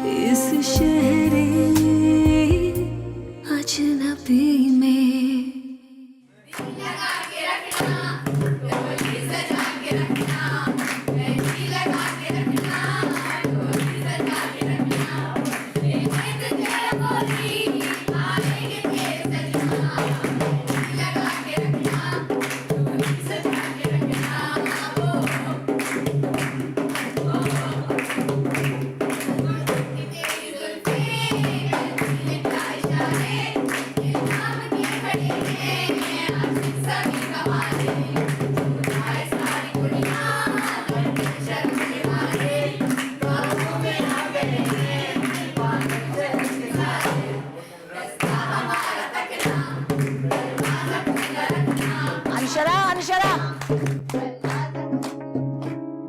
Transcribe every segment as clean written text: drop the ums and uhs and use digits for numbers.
इस शहरे अजनबी में।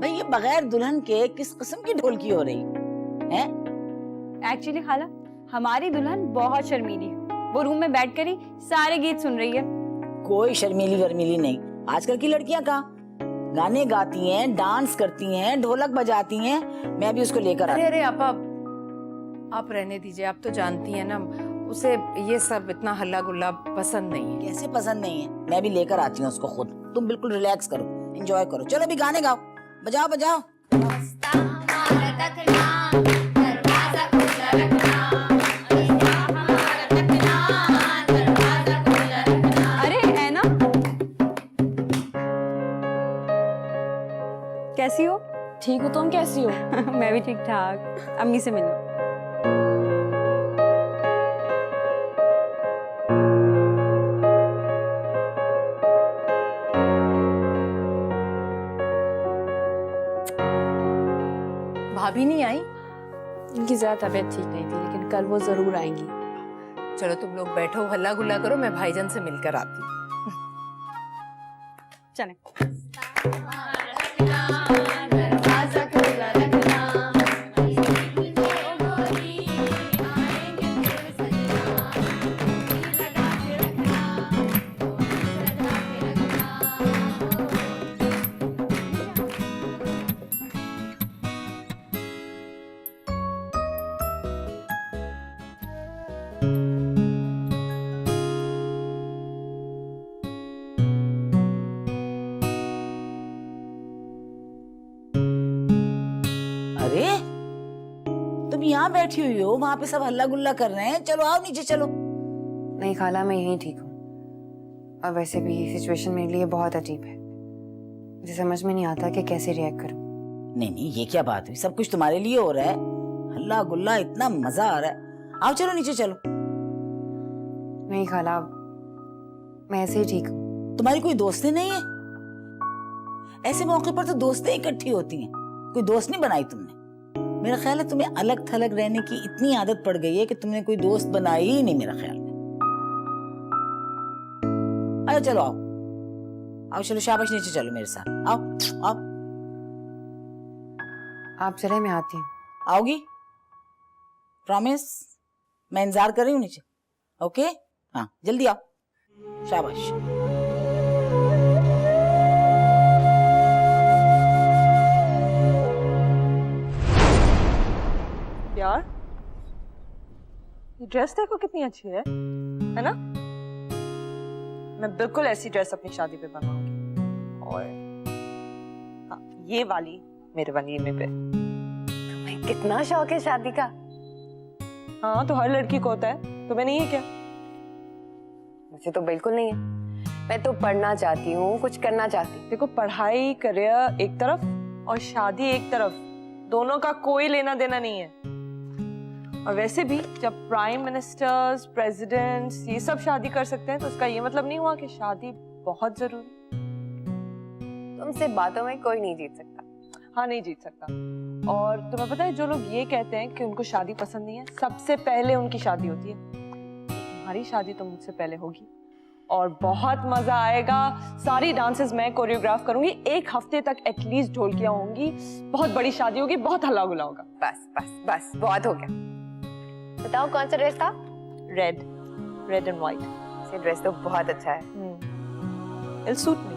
भाई ये बगैर दुल्हन के किस किस्म की ढोलकी हो रही है? एक्चुअली खाला, हमारी दुल्हन बहुत शर्मीली है। वो रूम में बैठकर ही सारे गीत सुन रही है। कोई शर्मीली वर्मीली नहीं। आजकल की लड़कियां कहाँ गाने गाती हैं, डांस करती हैं, ढोलक बजाती हैं। मैं भी उसको लेकर आती। अरे आप रहने दीजिए। आप तो जानती हैं ना, उसे ये सब इतना हल्ला गुल्ला पसंद नहीं है। कैसे पसंद नहीं है? मैं भी लेकर आती हूँ उसको खुद। तुम बिल्कुल रिलैक्स करो, एंजॉय करो। चलो अभी गाने गाओ, बजाओ बजाओ। अरे है ना, कैसी हो? ठीक हो? तुम कैसी हो? मैं भी ठीक ठाक। अम्मी से मिलो। भाभी नहीं आई? इनकी ज्यादा तबीयत ठीक नहीं थी, लेकिन कल वो जरूर आएंगी। चलो तुम लोग बैठो, हल्ला गुल्ला करो, मैं भाईजान से मिलकर आती हूँ। चलें। अरे तुम यहाँ बैठी हुई हो, वहाँ पे सब हल्ला गुल्ला कर रहे हैं। चलो आओ नीचे चलो। नहीं खाला, मैं यहीं ठीक हूँ। और वैसे भी सिचुएशन मेरे लिए बहुत अजीब है। मुझे समझ में नहीं आता कि कैसे रिएक्ट करूँ। नहीं नहीं, ये क्या बात हुई? सब कुछ तुम्हारे लिए हो रहा है। हल्ला गुल्ला, इतना मजा आ रहा है। आओ चलो नीचे चलो। नहीं खाला, मैं ऐसे ही ठीक हूँ। तुम्हारी कोई दोस्तें नहीं है? ऐसे मौके पर तो दोस्तें इकट्ठी होती हैं। कोई दोस्त नहीं बनाई तुमने? मेरा ख्याल है तुम्हें अलग थलग रहने की इतनी आदत पड़ गई है कि तुमने कोई दोस्त बनाई ही नहीं मेरा ख्याल में। अरे चलो आओ आओ, चलो शाबाश, नीचे चलो मेरे साथ। आओ आओ। आप चले, मैं आती हूँ। आओगी? प्रॉमिस? मैं इंतजार कर रही हूँ नीचे। ओके? हाँ जल्दी आओ। शाबाश। यार ये ड्रेस देखो कितनी अच्छी है ना? मैं बिल्कुल ऐसी ड्रेस अपनी शादी पे बनवाऊंगी। और हाँ, ये वाली मेरे वलीमे पे। तुम्हें कितना शौक है शादी का? हाँ तो हर लड़की को होता है, तुम्हें नहीं है क्या? मुझे तो बिल्कुल नहीं है। मैं तो पढ़ना चाहती हूँ, कुछ करना चाहती हूँ। देखो, पढ़ाई करियर एक तरफ और शादी एक तरफ, दोनों का कोई लेना देना नहीं है। और वैसे भी जब प्राइम मिनिस्टर्स, प्रेसिडेंट्स ये सब शादी कर सकते हैं तो उसका ये मतलब नहीं हुआ कि शादी बहुत जरूरी। तुमसे बातों में कोई नहीं जीत सकता। हाँ, नहीं जीत सकता। और तुम्हें पता है, जो लोग ये कहते हैं कि उनको शादी पसंद नहीं है, सबसे पहले उनकी शादी होती है। तुम्हारी शादी तो मुझसे पहले होगी और बहुत मजा आएगा। सारी डांसेस मैं कोरियोग्राफ करूंगी। 1 हफ्ते तक एटलीस्ट ढोलकियां होंगी। बहुत बड़ी शादी होगी, बहुत हल्ला गुल्ला होगा। बस बस बस, बहुत हो गया। बताओ कौन सा ड्रेस था? Red and white. ये ड्रेस तो बहुत अच्छा है। It'll suit me.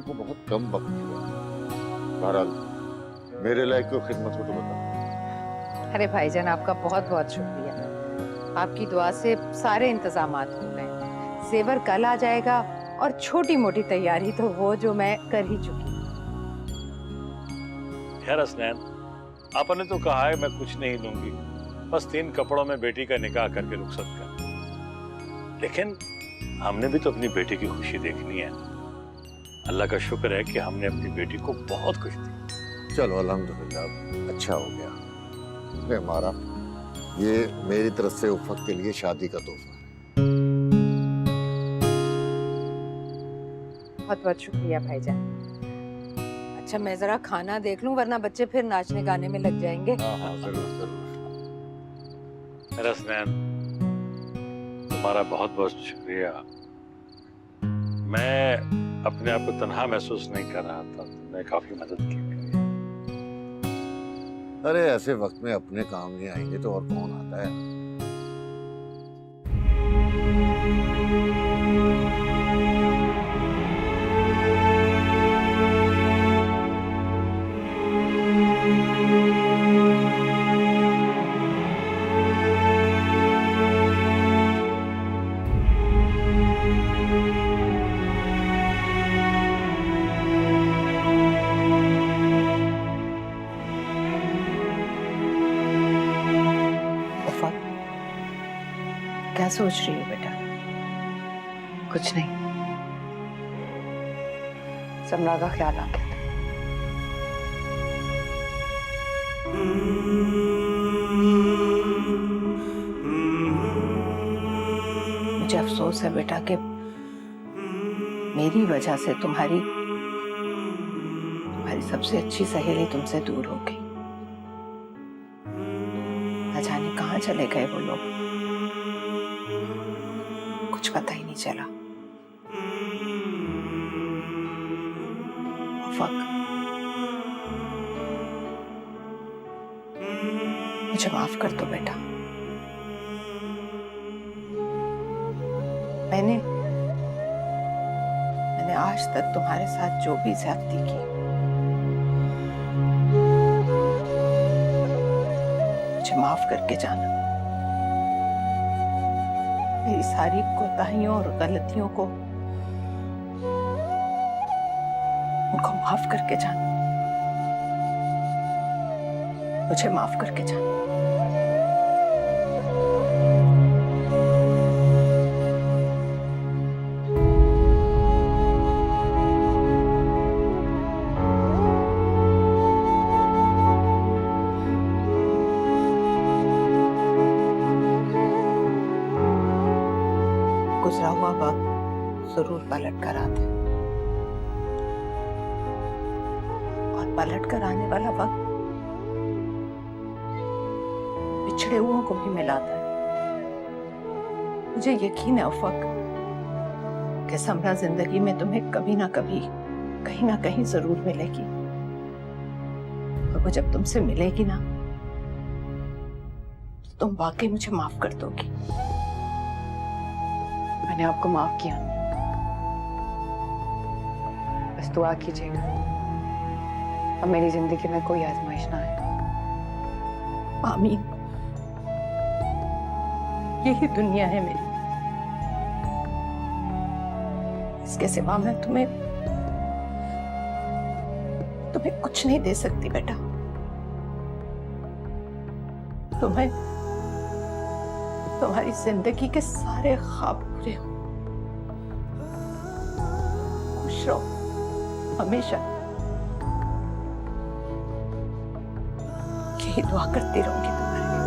को बहुत कम वक्त हुआ। बहरहाल मेरे लायक को खिदमत हो तो बता। अरे भाईजान, आपका बहुत बहुत शुक्रिया। आपकी दुआ से सारे इंतजामात हो गए। जेवर कल आ जाएगा और छोटी मोटी तैयारी तो वो जो मैं कर ही चुकी हूँ। खैर हसनैन, आपने तो कहा है मैं कुछ नहीं लूंगी, बस 3 कपड़ों में बेटी का निकाह करके रुखसत कर। लेकिन हमने भी तो अपनी बेटी की खुशी देखनी है। अल्लाह का शुक्र है कि हमने अपनी बेटी को बहुत खुश दी। चलो अल्हम्दुलिल्लाह, अच्छा हो गया। ले मारा, ये मेरी तरफ से उफक के लिए शादी का तोहफा। बहुत बहुत शुक्रिया भाईजान। अच्छा, मैं जरा खाना देख लूं, वरना बच्चे फिर नाचने गाने में लग जाएंगे। हाँ हाँ, जरूर जरूर। हसनैन, तुम्हारा बहुत बहुत शुक्रिया। मैं अपने आप को तन्हा महसूस नहीं कर रहा था, तुमने काफी मदद की मेरी। अरे ऐसे वक्त में अपने काम नहीं आएंगे तो और कौन आता है। क्या सोच रही हो बेटा? कुछ नहीं, समरा का ख्याल आ गया था। मुझे अफसोस है बेटा कि मेरी वजह से तुम्हारी सबसे अच्छी सहेली तुमसे दूर हो गई। न जाने कहाँ चले गए वो लोग, कुछ पता ही नहीं चला। वक्त मुझे माफ कर दो बेटा। मैंने आज तक तुम्हारे साथ जो भी ज्यादती की, मुझे माफ करके जाना। मेरी सारी कोताहियों और गलतियों को उनको माफ करके जाना। मुझे माफ करके जाना। गुजरा हुआ वक्त जरूर पलट कर आता है, और पलट कर आने वाला वक्त पिछड़े हुओं को भी मिलाता है। मुझे यकीन है उफक कि समरा जिंदगी में तुम्हें कभी ना कभी कहीं ना कहीं जरूर मिलेगी, और वो जब तुमसे मिलेगी ना तो तुम वाकई मुझे माफ कर दोगी। मैंने आपको माफ किया, बस दुआ कीजिएगा अब मेरी जिंदगी में कोई आजमाइश ना आए। आमीन। यही दुनिया है मेरी, इसके सिवा मैं तुम्हें कुछ नहीं दे सकती बेटा। तुम्हें तुम्हारी जिंदगी के सारे ख्वाब पूरे हो। खुश रहो हमेशा, यही दुआ करती रहूंगी तुम्हारे लिए।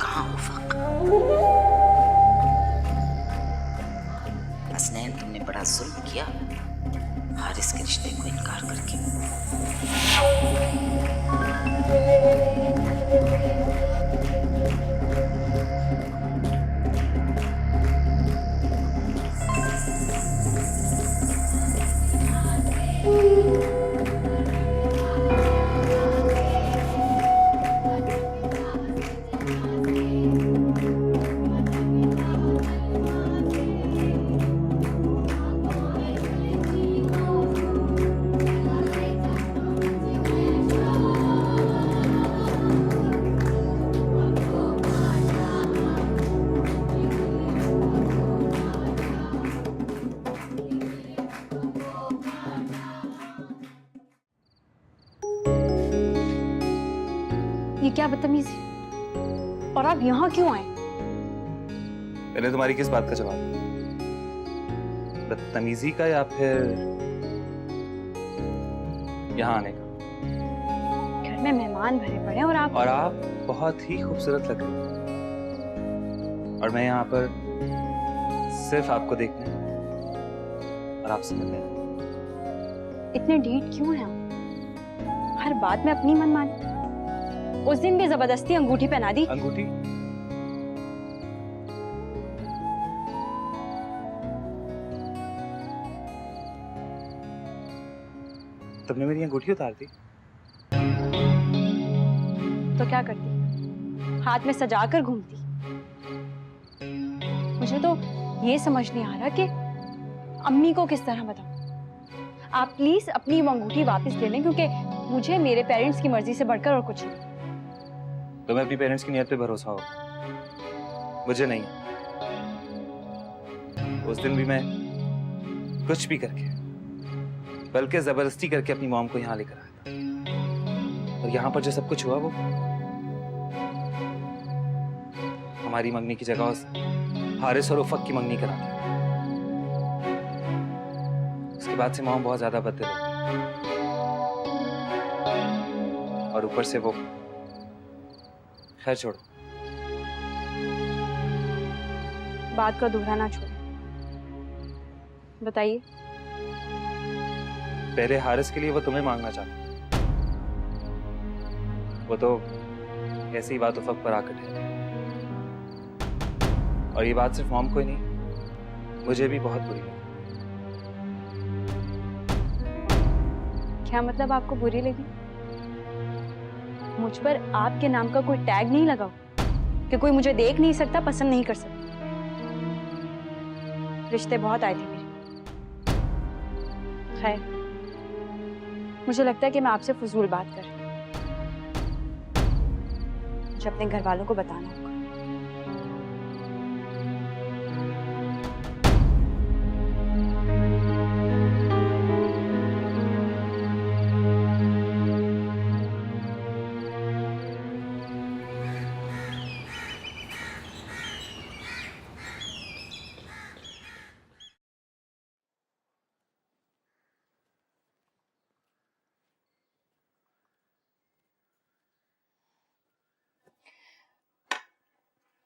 कहाँ उफक? हसनैन, तुमने बड़ा जुल्म किया हारिस के रिश्ते को इनकार करके। ये क्या बदतमीजी, और आप यहाँ क्यों आए? पहले तुम्हारी किस बात का जवाब, बदतमीजी का या फिर यहाँ आने का? घर में मेहमान भरे पड़े हैं और आप बहुत ही खूबसूरत लग रही हो, और मैं यहाँ पर सिर्फ आपको देखने और आपसे मिलने। इतने ढीठ क्यों हैं आप? हर बात में अपनी मनमानी। उस दिन भी जबरदस्ती अंगूठी पहना दी। अंगूठी? तुमने मेरी अंगूठी उतार दी? तो क्या करती? हाथ में सजा कर घूमती। मुझे तो ये समझ नहीं आ रहा कि अम्मी को किस तरह बताऊं। आप प्लीज अपनी वो अंगूठी वापस ले लें, क्योंकि मुझे मेरे पेरेंट्स की मर्जी से बढ़कर और कुछ नहीं। तुम्हें अपनी पेरेंट्स की नियत पे भरोसा हो, मुझे नहीं। उस दिन भी मैं कुछ भी करके, बल्कि जबरदस्ती करके अपनी मॉम को यहाँ लेकर आया था, और यहाँ पर जो सब कुछ हुआ वो हमारी मंगनी की जगह हारिस और उफक की मंगनी करा दी। उसके बाद से मॉम बहुत ज्यादा बददिल हो गई, और ऊपर से वो, खैर छोड़ो। बात का दोहराना छोड़ो, बताइए। पहले हारिस के लिए वो तुम्हें मांगना चाहता, वो तो ऐसी ही बात उफक पर आकर ठहरी, और ये बात सिर्फ मॉम को ही नहीं, मुझे भी बहुत बुरी लगी। क्या मतलब आपको बुरी लगी? मुझ पर आपके नाम का कोई टैग नहीं लगा कि कोई मुझे देख नहीं सकता, पसंद नहीं कर सकता। रिश्ते बहुत आए थे मेरे। खैर, मुझे लगता है कि मैं आपसे फजूल बात कर रही हूँ। मुझे अपने घर वालों को बताना होगा।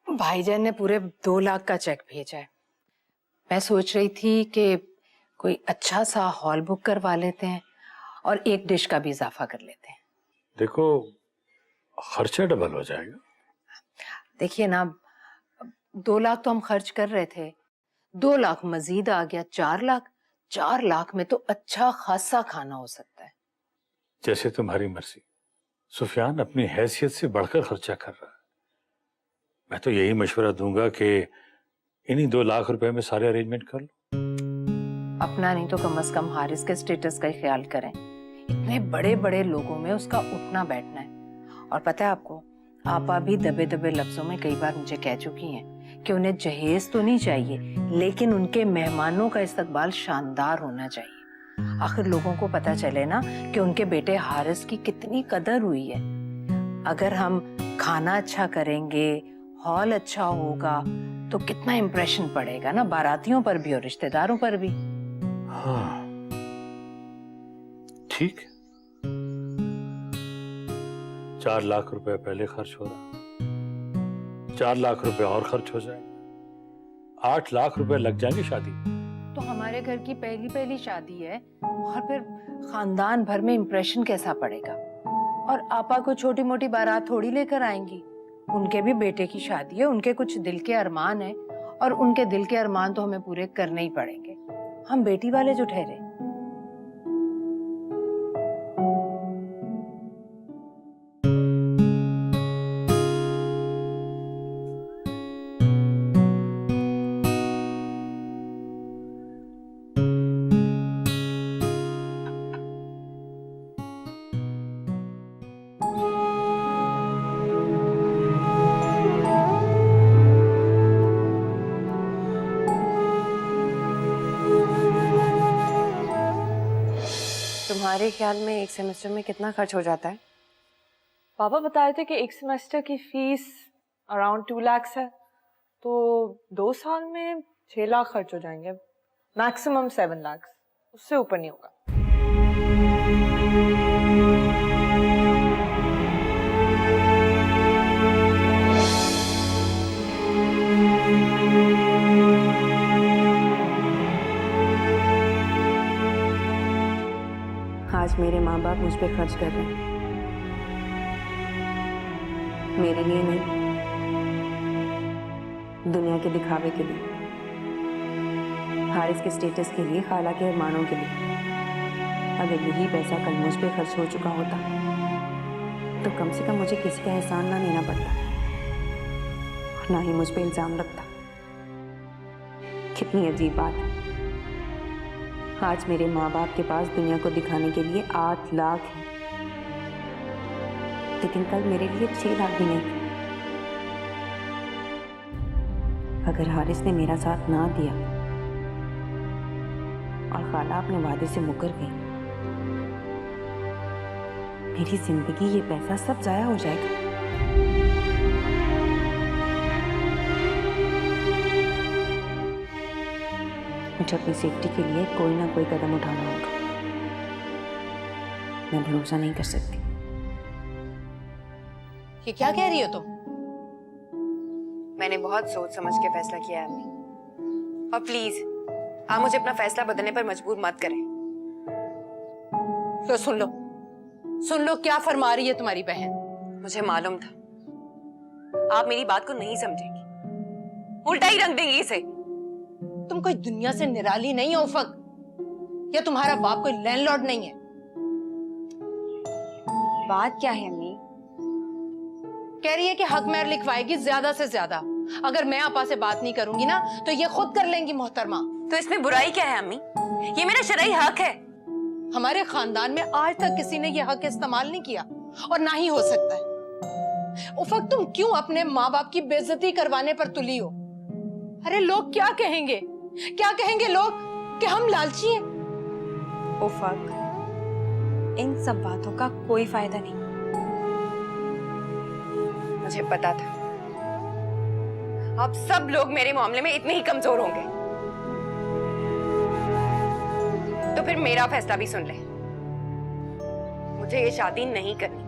भाईजान ने पूरे 2 लाख का चेक भेजा है। मैं सोच रही थी कि कोई अच्छा सा हॉल बुक करवा लेते हैं और 1 डिश का भी इजाफा कर लेते हैं। देखो, खर्चा डबल हो जाएगा। देखिए ना, 2 लाख तो हम खर्च कर रहे थे, 2 लाख मजीद आ गया, 4 लाख। 4 लाख में तो अच्छा खासा खाना हो सकता है। जैसे तुम्हारी मर्जी। सुफियान अपनी हैसियत से बढ़कर खर्चा कर रहा है। मैं तो यही मशवरा दूंगा कि इन्हीं 2 लाख रुपए में सारे अरेंजमेंट कर लो। अपना नहीं तो कम से कम हारिस के स्टेटस का ही ख्याल करें। इतने बड़े बड़े लोगों में उसका उठना बैठना है। और पता है आपको, आपा भी दबे दबे लफ्जों में कई बार मुझे कह चुकी हैं कि उन्हें जहेज तो नहीं चाहिए, लेकिन उनके मेहमानों का इस्तकबाल शानदार होना चाहिए। आखिर लोगों को पता चले ना कि उनके बेटे हारिस की कितनी कदर हुई है। अगर हम खाना अच्छा करेंगे, हॉल अच्छा होगा, तो कितना इम्प्रेशन पड़ेगा ना बारातियों पर भी और रिश्तेदारों पर भी। हाँ, ठीक। 4 लाख रुपए पहले खर्च हो रहा, 4 लाख रुपए और खर्च हो जाएंगे, 8 लाख रुपए लग जाएंगे शादी। तो हमारे घर की पहली पहली शादी है और फिर खानदान भर में इम्प्रेशन कैसा पड़ेगा। और आपा को छोटी मोटी बारात थोड़ी लेकर आएंगी, उनके भी बेटे की शादी है, उनके कुछ दिल के अरमान है और उनके दिल के अरमान तो हमें पूरे करने ही पड़ेंगे। हम बेटी वाले जो ठहरे। तुम्हारे ख्याल में एक सेमेस्टर में कितना खर्च हो जाता है? पापा बताए थे कि एक सेमेस्टर की फीस अराउंड 2 लाख है, तो 2 साल में 6 लाख खर्च हो जाएंगे, मैक्सिमम 7 लाख, उससे ऊपर नहीं होगा। आज मेरे माँ बाप मुझ पे खर्च कर रहे हैं, मेरे लिए नहीं, दुनिया के दिखावे के लिए, हारिस के स्टेटस के लिए, खाला के अरमानों के लिए। अगर यही पैसा कल मुझ पे खर्च हो चुका होता तो कम से कम मुझे किसी का एहसान ना लेना पड़ता और ना ही मुझ पे इल्जाम लगता। कितनी अजीब बात है, आज मेरे माँ बाप के पास दुनिया को दिखाने के लिए 8 लाख है, लेकिन कल मेरे लिए 6 लाख भी नहीं। अगर हारिस ने मेरा साथ ना दिया और खाला अपने वादे से मुकर गई, मेरी जिंदगी, ये पैसा सब जाया हो जाएगा। मुझे अपनी सेफ्टी के लिए कोई ना कोई कदम उठाना होगा। मैं भरोसा नहीं कर सकती। ये क्या कह रही हो तुम? मैंने बहुत सोच समझ के फैसला किया है अम्मी, और प्लीज आप मुझे अपना फैसला बदलने पर मजबूर मत करें। तो सुन लो क्या फरमा रही है तुम्हारी बहन। मुझे मालूम था आप मेरी बात को नहीं समझेंगी, उल्टा ही रंग देंगी इसे। तुम कोई दुनिया से निराली नहीं हो उफक, या तुम्हारा बाप कोई लैंडलॉर्ड नहीं है। बात क्या है अम्मी? कह रही है कि हक महर लिखवाएगी ज्यादा से ज्यादा। अगर मैं आपा से बात नहीं करूंगी ना तो ये खुद कर लेंगी मोहतरमा। तो इसमें बुराई क्या है अम्मी? ये मेरा शरई हक है। हमारे खानदान में आज तक किसी ने ये हक इस्तेमाल नहीं किया और ना ही हो सकता है। उफक तुम क्यों अपने माँ बाप की बेइज्जती करवाने पर तुली हो? अरे लोग क्या कहेंगे लोग कि हम लालची हैं। उफक, इन सब बातों का कोई फायदा नहीं। मुझे पता था आप सब लोग मेरे मामले में इतने ही कमजोर होंगे, तो फिर मेरा फैसला भी सुन ले। मुझे ये शादी नहीं करनी,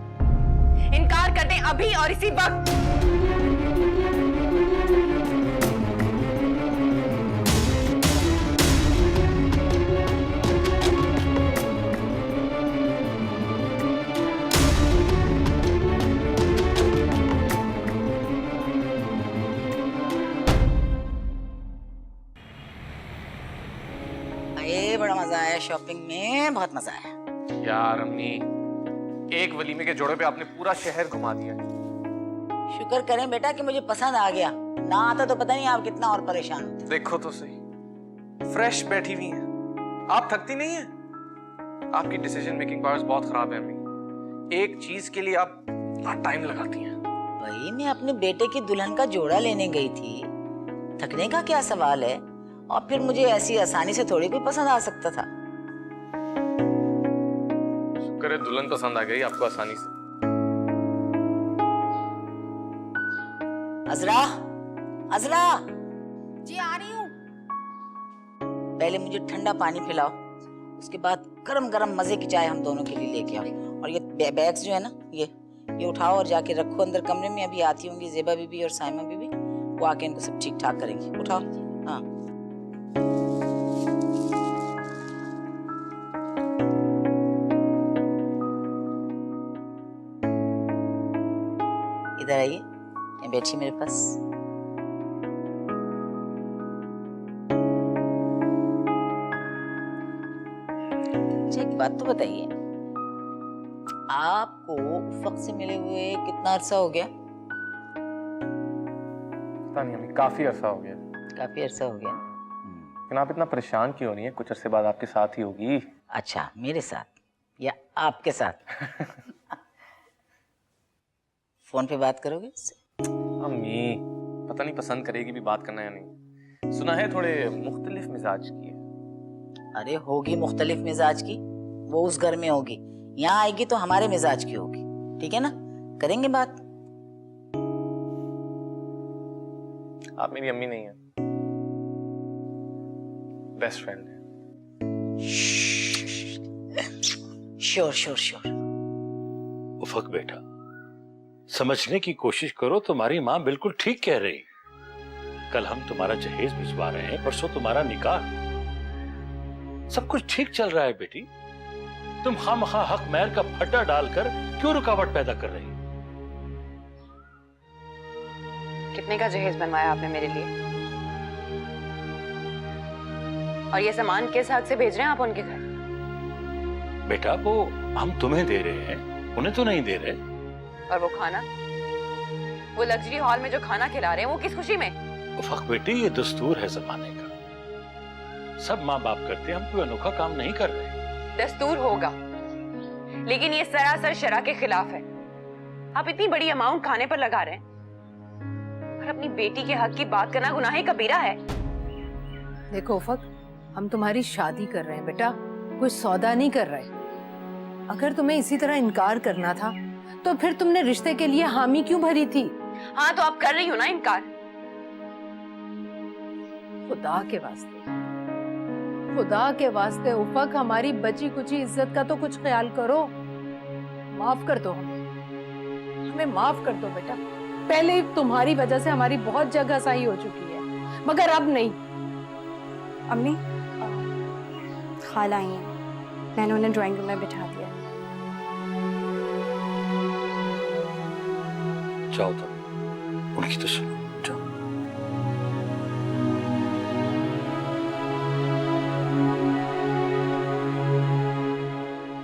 इनकार कर दें अभी और इसी वक्त। बड़ा मजा आया शॉपिंग में, बहुत मजा आया यार। अम्मी, एक वलीमे के जोड़े पे आपने पूरा शहर घुमा दिया। शुक्र करें बेटा कि मुझे पसंद आ गया, ना आता तो पता नहीं आप कितना और परेशान होते। देखो तो सही, फ्रेश बैठी हुई हैं, आप थकती नहीं है? आपकी डिसीजन मेकिंग पावर्स बहुत खराब है अम्मी, एक चीज के लिए आप इतना टाइम लगाती हैं। भाई मैं अपने बेटे की दुल्हन का जोड़ा लेने गई थी, थकने का क्या सवाल है? और फिर मुझे ऐसी आसानी से थोड़ी कोई पसंद आ सकता था। शुक्र है दुल्हन पसंद आ गई आपको आसानी से। अजरा, अजरा जी आ रही हूँ। पहले मुझे ठंडा पानी पिलाओ, उसके बाद गरम गरम मजे की चाय हम दोनों के लिए लेके आओ। और ये बैग्स जो है ना, ये उठाओ और जाके रखो अंदर कमरे में। अभी आती होंगी ज़ेबा बीबी और साइमा बीबी, वो आके इनको सब ठीक ठाक करेंगी। उठाओ। हाँ, इधर आइए, ये बैठी मेरे पास। अच्छा, एक बात तो बताइए, आपको उफक से मिले हुए कितना अरसा हो गया? पता नहीं अम्मी, काफी अरसा हो गया। काफी अरसा हो गया। लेकिन आप इतना परेशान क्यों हो रही हैं? कुछ अरसे बाद आपके साथ ही होगी। अच्छा, मेरे साथ या आपके साथ? फोन पे बात करोगे इससे? अम्मी पता नहीं पसंद करेगी भी बात करना या नहीं। सुना है थोड़े मुख्तलिफ मिजाज की है। अरे होगी मुख्तलिफ मिजाज की, वो उस घर में होगी, यहाँ आएगी तो हमारे मिजाज की होगी। ठीक है ना, करेंगे बात। आप मेरी अम्मी नहीं है, बेस्ट फ्रेंड है। Sure sure sure. उफक बेटा, समझने की कोशिश करो, तुम्हारी माँ बिल्कुल ठीक कह रही। कल हम तुम्हारा जहेज भिजवा रहे हैं, परसों तुम्हारा निकाह, सब कुछ ठीक चल रहा है बेटी। तुम खामखा हक महर का फटा डालकर क्यों रुकावट पैदा कर रही हो? कितने का जहेज बनवाया आपने मेरे लिए? और ये सामान किस हक से भेज रहे हैं आप उनके घर? बेटा वो हम तुम्हें दे रहे हैं, उन्हें तो नहीं दे रहे। और वो खाना, वो लग्जरी हॉल में जो खाना खिला रहे हैं, वो किस खुशी में? उफक बेटी, ये दस्तूर है जमाने का, सब माँ बाप करते हैं, हम कोई अनोखा काम नहीं कर रहे। दस्तूर होगा, लेकिन ये सरासर शरअ के खिलाफ है। आप इतनी बड़ी अमाउंट खाने पर लगा रहे हैं और अपनी बेटी के हक की बात करना गुनाह कबीरा है। देखो उफक, हम तुम्हारी शादी कर रहे हैं बेटा, कोई सौदा नहीं कर रहे। अगर तुम्हें इसी तरह इनकार करना था तो फिर तुमने रिश्ते के लिए हामी क्यों भरी थी? हाँ तो आप कर रही हो ना इनकार। खुदा के वास्ते उफक, हमारी बची कुची इज्जत का तो कुछ ख्याल करो। माफ कर दो हमें माफ कर दो बेटा। पहले तुम्हारी वजह से हमारी बहुत जगह सही हो चुकी है, मगर अब नहीं। अम्मी, खाला आई हैं, मैंने उन्हें ड्राइंग रूम में बिठा दिया। जाओ तुम, उनकी तो सुनो, जाओ।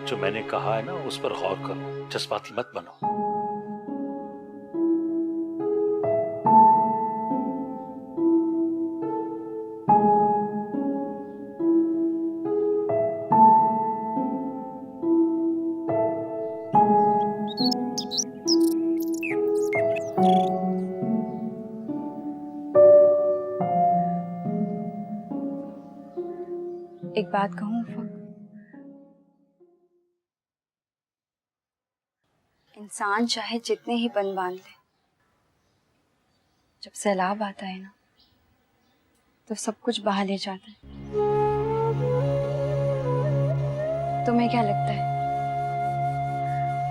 जो मैंने कहा है ना, उस पर गौर करो, जज्बाती मत बनो। एक बात कहूँ उफक, इंसान चाहे जितने ही बन बांध ले, जब सैलाब आता है ना तो सब कुछ बहा ले जाता है। तुम्हें क्या लगता है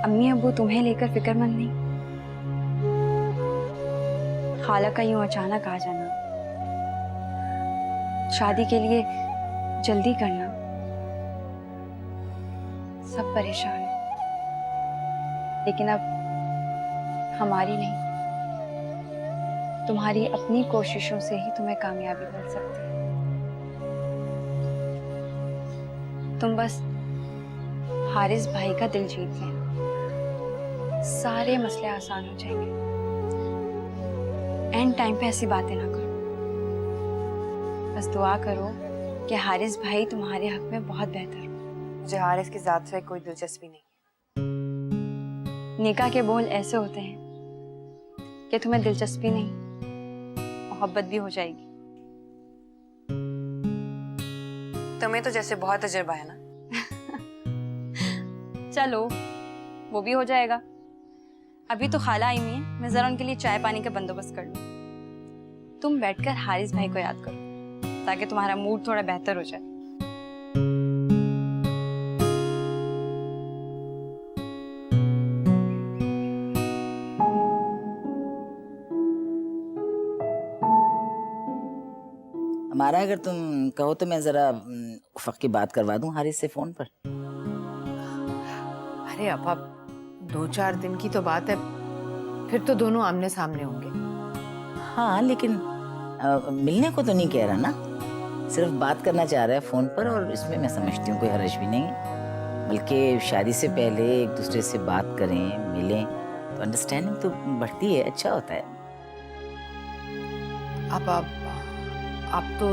अम्मी अब्बू तुम्हें लेकर फिक्रमंद नहीं? खाला का यूं अचानक आ जाना, शादी के लिए जल्दी करना, सब परेशान है। लेकिन अब हमारी नहीं, तुम्हारी अपनी कोशिशों से ही तुम्हें कामयाबी मिल सकती है। तुम बस हारिस भाई का दिल जीत लेना, सारे मसले आसान हो जाएंगे। एंड टाइम पे ऐसी बातें ना करो, बस दुआ करो कि हारिस भाई तुम्हारे हक में बहुत बेहतर हो। मुझे हारिस की जात से कोई दिलचस्पी नहीं। निकाह के बोल ऐसे होते हैं कि तुम्हें दिलचस्पी नहीं, मोहब्बत भी हो जाएगी। तुम्हें तो जैसे बहुत तजुर्बा है ना। चलो वो भी हो जाएगा। अभी तो खाला आई हुई है, मैं जरा उनके लिए चाय पानी का बंदोबस्त कर लूं। तुम बैठकर हारिस भाई को याद करो ताकि तुम्हारा मूड थोड़ा बेहतर हो जाए। हमारा अगर तुम कहो तो मैं जरा उफक की बात करवा दूं हारिस से फोन पर। अरे आप 2-4 दिन की तो बात है, फिर तो दोनों आमने सामने होंगे। हाँ लेकिन मिलने को तो नहीं कह रहा ना, सिर्फ बात करना चाह रहा है फोन पर, और इसमें मैं समझती हूँ कोई हर्ज भी नहीं है। बल्कि शादी से पहले एक दूसरे से बात करें, मिलें, तो अंडरस्टैंडिंग तो बढ़ती है, अच्छा होता है। आप तो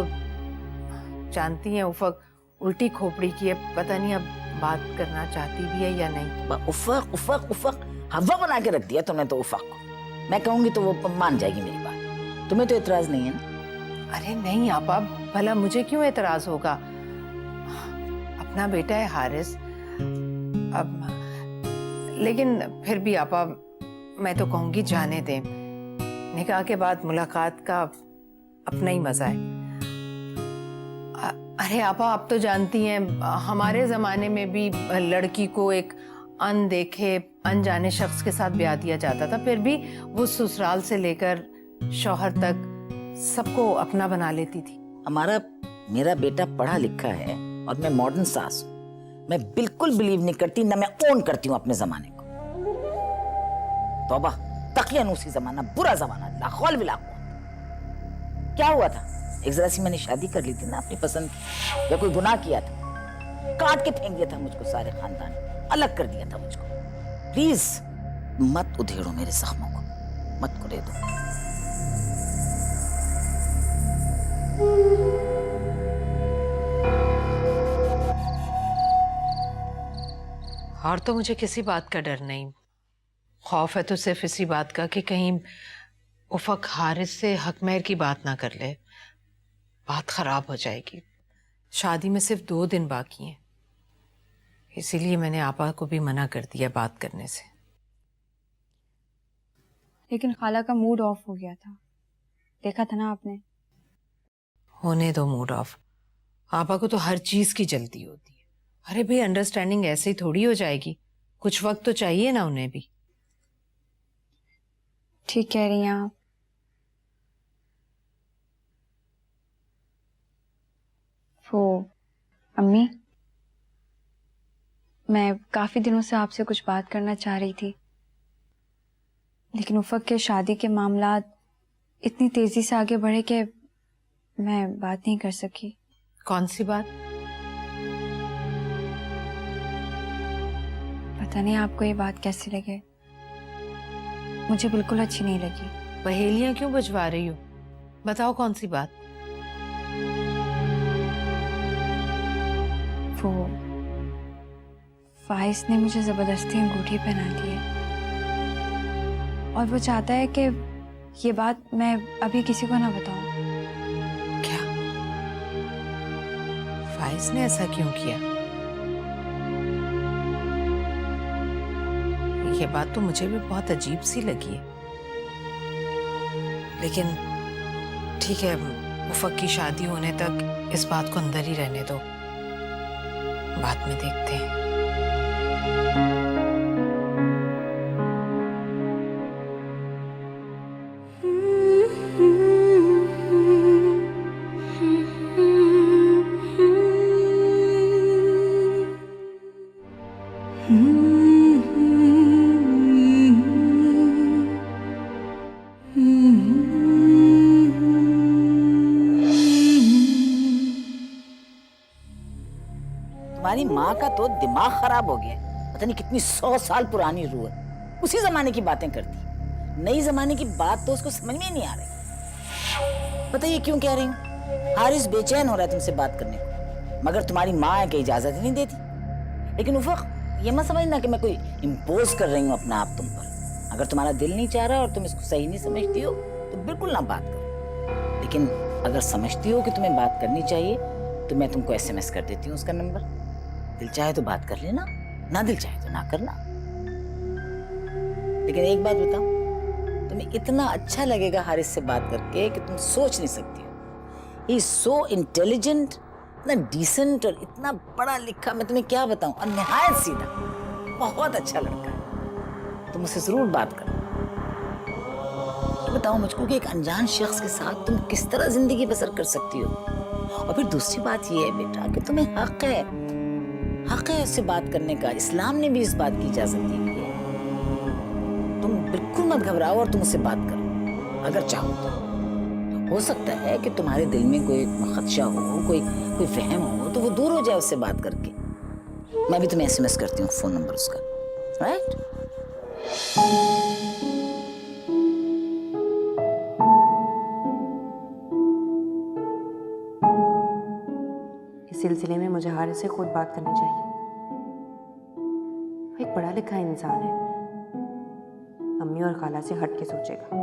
जानती हैं उफक उल्टी खोपड़ी की है, पता नहीं अब बात करना चाहती भी है या नहीं। उफक उफक उफक हवा बना के रख दिया तुमने तो उफक को। मैं कहूंगी तो वो मान जाएगी मेरी बात, तुम्हें तो एतराज नहीं है ना? अरे नहीं आपा, भला मुझे क्यों एतराज होगा, अपना बेटा है हारिस। अब लेकिन फिर भी आपा मैं तो कहूंगी जाने दें, निकाह के बाद मुलाकात का अपना ही मजा है। अरे आपा आप तो जानती हैं हमारे जमाने में भी लड़की को एक अनदेखे अनजाने शख्स के साथ ब्याह दिया जाता था, फिर भी वो ससुराल से लेकर शौहर तक सबको अपना बना लेती थी। मेरा बेटा पढ़ा लिखा है और मैं मॉडर्न सास हूँ। मैं बिल्कुल बिलीव नहीं करती, ना मैं ओन करती हूँ अपने जमाने को। तौबा तकियानूसी जमाना, बुरा जमाना, लाखौल भी लाखौल। क्या हुआ था, एक जरा सी मैंने शादी कर ली थी ना अपनी पसंद की, या कोई गुनाह किया था? काट के फेंक दिया था मुझको सारे खानदान, अलग कर दिया था मुझको। प्लीज मत उधेड़ो मेरे जख्मों को, मत कुरे दो। और तो मुझे किसी बात का डर नहीं, खौफ है तो सिर्फ इसी बात का कि कहीं उफक हारिस से हक महर की बात ना कर ले, बात खराब हो जाएगी। शादी में सिर्फ 2 दिन बाकी हैं, इसीलिए मैंने आपा को भी मना कर दिया बात करने से। लेकिन खाला का मूड ऑफ हो गया था, देखा था ना आपने। होने दो मूड ऑफ, आपा को तो हर चीज की जल्दी होती है। अरे भाई अंडरस्टैंडिंग ऐसे ही थोड़ी हो जाएगी, कुछ वक्त तो चाहिए ना उन्हें भी। ठीक कह रही हैं आप। वो अम्मी, मैं काफी दिनों से आपसे कुछ बात करना चाह रही थी, लेकिन उफक के शादी के मामलात इतनी तेजी से आगे बढ़े कि मैं बात नहीं कर सकी। कौन सी बात? पता नहीं आपको ये बात कैसी लगे, मुझे बिल्कुल अच्छी नहीं लगी। पहेलियां क्यों बुझवा रही हो, बताओ कौन सी बात। वो फाइज ने मुझे जबरदस्ती अंगूठी पहना दी है, और वो चाहता है कि ये बात मैं अभी किसी को ना बताऊं। क्या फाइज ने ऐसा क्यों किया? ये बात तो मुझे भी बहुत अजीब सी लगी है, लेकिन ठीक है, उफक की शादी होने तक इस बात को अंदर ही रहने दो, बाद में देखते हैं। तुम्हारी माँ का तो दिमाग खराब हो गया, पता नहीं कितनी 100 साल पुरानी रूह है, उसी जमाने की बातें करती। नई जमाने की बात तो उसको समझ में नहीं आ रही। पता ये क्यों कह रही हूँ, हारिस बेचैन हो रहा है तुमसे बात करने को, मगर तुम्हारी माँ है कि इजाजत ही नहीं देती। लेकिन उफक ये मत समझना कि मैं कोई इम्पोज कर रही हूँ अपना आप तुम पर। अगर तुम्हारा दिल नहीं चाह रहा और तुम इसको सही नहीं समझती हो तो बिल्कुल ना बात करो, लेकिन अगर समझती हो कि तुम्हें बात करनी चाहिए तो मैं तुमको SMS कर देती हूँ उसका नंबर। दिल चाहे तो बात कर लेना, ना दिल चाहे तो ना करना। लेकिन एक बात बताऊं, तुम्हें इतना अच्छा लगेगा हारिस से बात करके कि तुम सोच नहीं सकती हो। ही इज सो इंटेलिजेंट, इतना डिसेंट और इतना पढ़ा लिखा, मैं तुम्हें क्या बताऊं, और निहायत सीधा, बहुत अच्छा लड़का है। तुम उससे जरूर बात करो। ये बताओ मुझको कि एक अनजान शख्स के साथ तुम किस तरह जिंदगी बसर कर सकती हो? और फिर दूसरी बात ये है बेटा कि तुम्हें हक है उससे बात करने का। इस्लाम ने भी इस बात की इजाजत दी है। तुम बिल्कुल मत घबराओ और तुम उससे बात करो अगर चाहो तो। हो सकता है कि तुम्हारे दिल में कोई खदशा हो, कोई वहम हो, तो वो दूर हो जाए उससे बात करके। मैं भी तुम्हें SMS करती हूँ फोन नंबर उसका, राइट? इस सिलसिले में मुझे हारिस से खुद बात करनी चाहिए। वो एक पढ़ा लिखा इंसान है, अम्मी और खाला से हट के सोचेगा।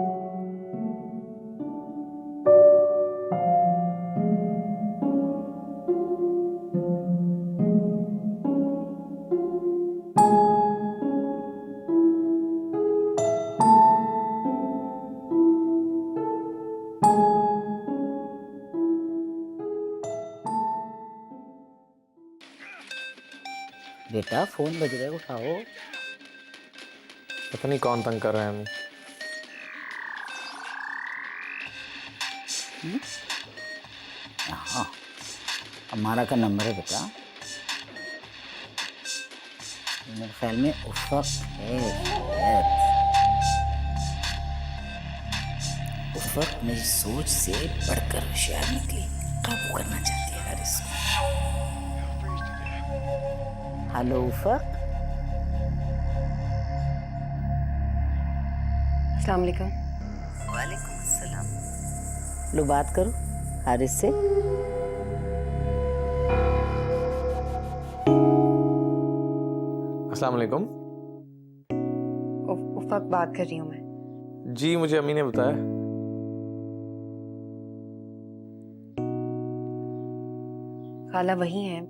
बेटा फोन बज रहा है, उठाओ। पता नहीं कौन तंग कर रहा है अम्मी। हाँ, हमारा का नंबर है बेटा। मेरे ख्याल में उफ़क़ है। उफ़क़ मेरी सोच से बढ़कर होशियार निकली, काबू करना चाहती है हारिस को। हेलो उफ़क़। अस्सलाम वालेकुम। वालेकुम अस्सलाम। लो बात करो हारिस से। अस्सलाम वालेकुम। उफ़क़ बात कर रही हूँ मैं। जी मुझे अम्मी ने बताया। खाला वही है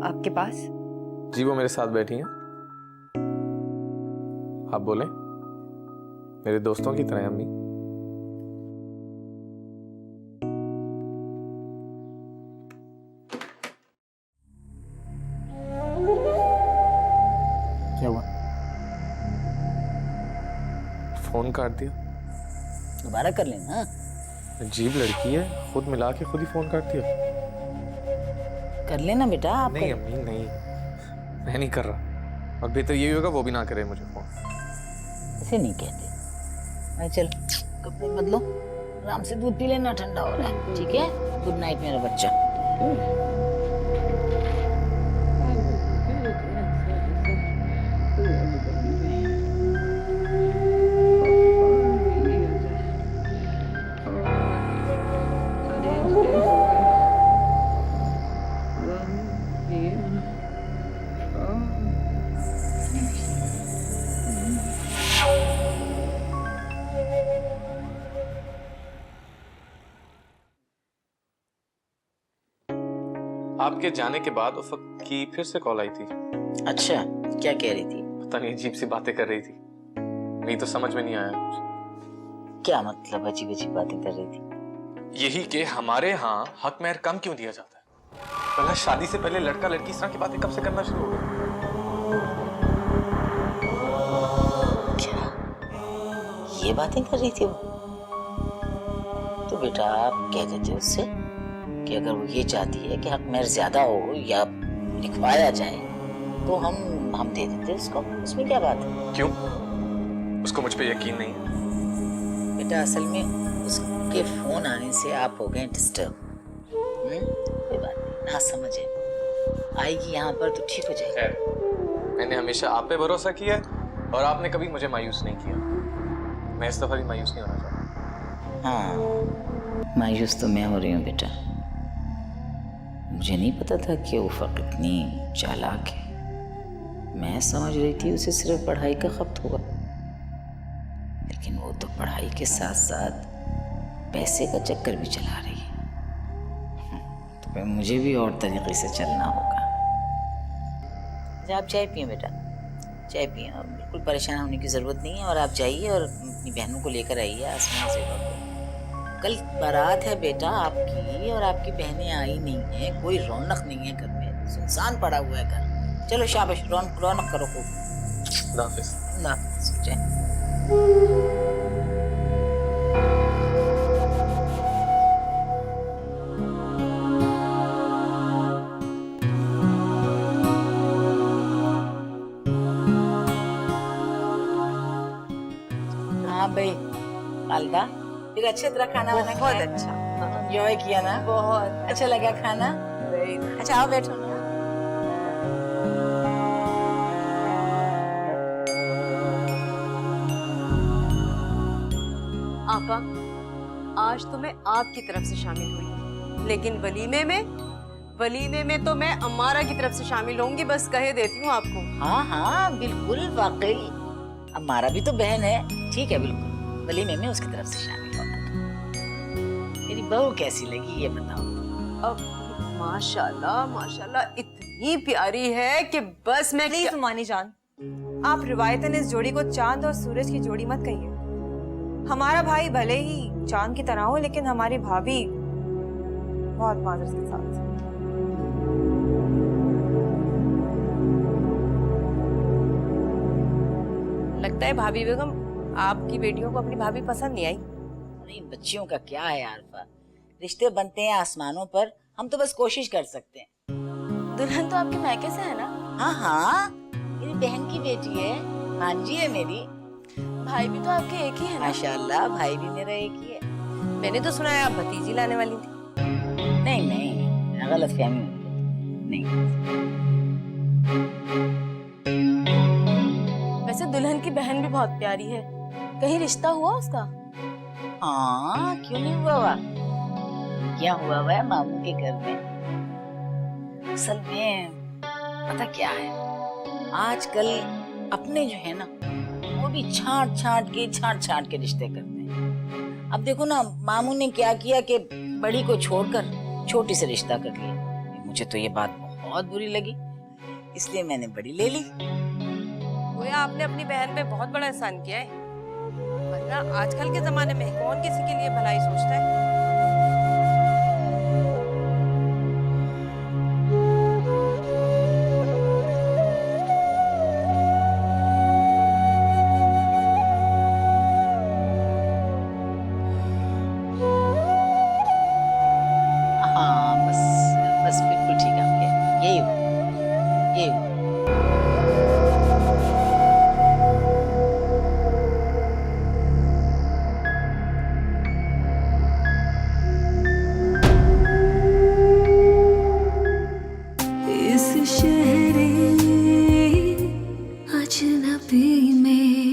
आपके पास? जी वो मेरे साथ बैठी हैं। आप बोलें। मेरे दोस्तों की तरह अम्मी। क्या हुआ? फोन काट दिया। दोबारा कर लेना। अजीब लड़की है, खुद मिला के खुद ही फोन काट दिया। कर लेना बेटा। आप नहीं अम्मी नहीं, मैं नहीं कर रहा। और बेहतर यही होगा वो भी ना करे मुझे फोन। ऐसे नहीं कहते। मैं चल कपड़े बदलो, आराम से दूध पी लेना, ठंडा हो रहा है। ठीक है, गुड नाइट मेरा बच्चा। आपके जाने के बाद उफ़क़ की फिर से कॉल आई थी। अच्छा, क्या कह रही थी? पता नहीं अजीब सी बातें कर रही थी, नहीं तो समझ में नहीं आया कुछ। क्या मतलब अजीब अजीब बातें कर रही थी? यही कि हमारे यहाँ हक महर कम क्यों दिया जाता है। भला शादी से पहले लड़का लड़की इस तरह की बातें कब से करना शुरू हो गए? क्या ये बातें कर रही थी वो? तो बेटा आप कह देते उससे कि अगर वो ये चाहती है कि हक महर ज्यादा हो या लिखवाया जाए तो हम दे देते उसको। उसमें क्या बात है? क्यों? उसको मुझ पे यकीन नहीं है। बेटा असल में उसके फोन आने से आप हो गए डिस्टर्ब। कोई बात नहीं, ना समझे, आएगी यहाँ पर तो ठीक हो जाएगी। खैर, मैंने हमेशा आप पे भरोसा किया और आपने कभी मुझे मायूस नहीं किया। मैं इस दफा भी मायूस नहीं होना चाहता। हाँ, मायूस तो मैं हो रही हूँ बेटा। मुझे नहीं पता था कि उफ़क़ इतनी चालाक है। मैं समझ रही थी उसे सिर्फ पढ़ाई का खपत होगा, लेकिन वो तो पढ़ाई के साथ साथ पैसे का चक्कर भी चला रही है। तो फिर मुझे भी और तरीके से चलना होगा। आप चाय पिए बेटा, चाय पिए। बिल्कुल परेशान होने की ज़रूरत नहीं है। और आप जाइए और अपनी बहनों को लेकर आइए, आसमान से को। कल बारात है बेटा आपकी, और आपकी बहनें आई नहीं है, कोई रौनक नहीं है घर में, सुनसान पड़ा हुआ है घर। चलो शाबाश, रौनक करो खूब। खुदा हाफिज़। खुदा हाफिज़। खालदा, फिर अच्छे तरह खाना वाना बहुत खाया? अच्छा। एंजॉय किया ना? बहुत अच्छा लगा खाना? अच्छा आओ बैठो ना। आपा, आज तो मैं आपकी तरफ से शामिल हुई, लेकिन वलीमे में तो मैं अमारा की तरफ से शामिल होंगी, बस कहे देती हूँ आपको। हाँ हाँ बिल्कुल, वाकई हमारा भी तो बहन है। ठीक है बिल्कुल, वलीमे में उसकी तरफ से शामिल होना। मेरी बहू कैसी लगी ये बताओ? अब माशाल्लाह माशाल्लाह इतनी प्यारी है कि बस मैं प्लीज मानी जान, आप रिवायतन इस जोड़ी को चांद और सूरज की जोड़ी मत कहिए। हमारा भाई भले ही चांद की तरह हो, लेकिन हमारी भाभी बहुत माजरत के साथ। लगता है भाभी बेगम आपकी बेटियों को अपनी भाभी पसंद नहीं आई। अरे इन बच्चियों का क्या है आरफा, रिश्ते बनते हैं आसमानों पर, हम तो बस कोशिश कर सकते हैं। दुल्हन तो आपके मैके से है ना? हाँ हाँ, मेरी बहन की बेटी है, भांजी है मेरी। भाई भी तो आपके एक ही है ना? माशाल्लाह, भाई भी मेरा एक ही है। मैंने तो सुना है आप भतीजी लाने वाली थी। नहीं नहीं, गलत फहमी हुई। नहीं, वैसे दुल्हन की बहन भी बहुत प्यारी है, कहीं रिश्ता हुआ उसका? हाँ क्यों नहीं हुआ हुआ? क्या हुआ हुआ है मामू के घर में। असल में पता क्या है, आजकल अपने जो है ना वो भी छांट छांट के रिश्ते करते हैं। अब देखो ना, मामू ने क्या किया कि बड़ी को छोड़कर छोटी से रिश्ता कर लिया। मुझे तो ये बात बहुत बुरी लगी, इसलिए मैंने बड़ी ले ली। गोया आपने अपनी बहन पे बहुत बड़ा एहसान किया है, वरना आजकल के जमाने में कौन किसी के लिए भलाई सोचता है। हाँ बस बिल्कुल ठीक है, आपके यही हुआ। इस शहरे अजनबी में